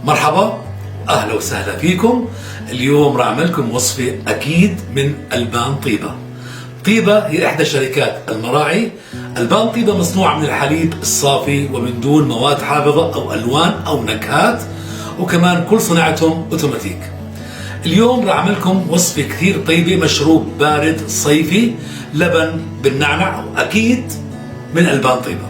مرحبا، أهلا وسهلا فيكم. اليوم راح أعملكم وصفة أكيد من ألبان طيبة. طيبة هي إحدى شركات المراعي. ألبان طيبة مصنوعة من الحليب الصافي ومن دون مواد حافظة أو ألوان أو نكهات، وكمان كل صناعتهم أوتوماتيك. اليوم راح أعملكم وصفة كثير طيبة، مشروب بارد صيفي، لبن بالنعنع، وأكيد من ألبان طيبة.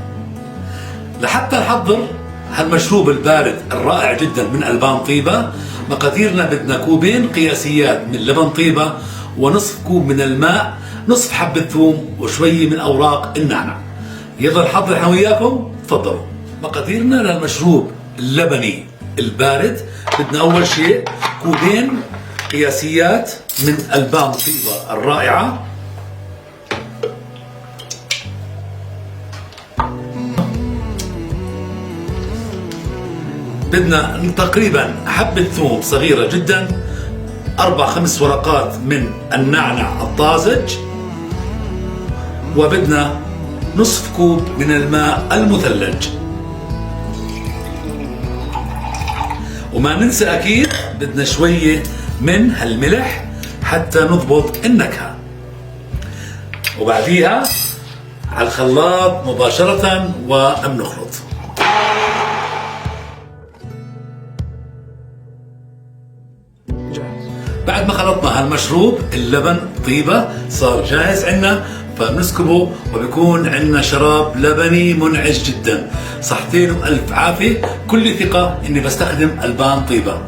لحتى نحضر هالمشروب البارد الرائع جدا من ألبان طيبة، مقاديرنا: بدنا كوبين قياسيات من لبن طيبة، ونصف كوب من الماء، نصف حبة ثوم، وشوية من أوراق النعنع. يلا نحضر احنا وياكم، تفضلوا. مقاديرنا للمشروب اللبني البارد: بدنا أول شيء كوبين قياسيات من ألبان طيبة الرائعة، بدنا تقريبا حبة ثوم صغيرة جدا، 4-5 ورقات من النعنع الطازج، وبدنا نصف كوب من الماء المثلج. وما ننسى أكيد بدنا شوية من هالملح حتى نضبط النكهة. وبعديها على الخلاط مباشرة وبنخلط. بعد ما خلطنا هالمشروب اللبن طيبة صار جاهز عنا، فبنسكبه وبيكون عنا شراب لبني منعش جدا. صحتين وألف عافية. كل ثقة إني بستخدم ألبان طيبة.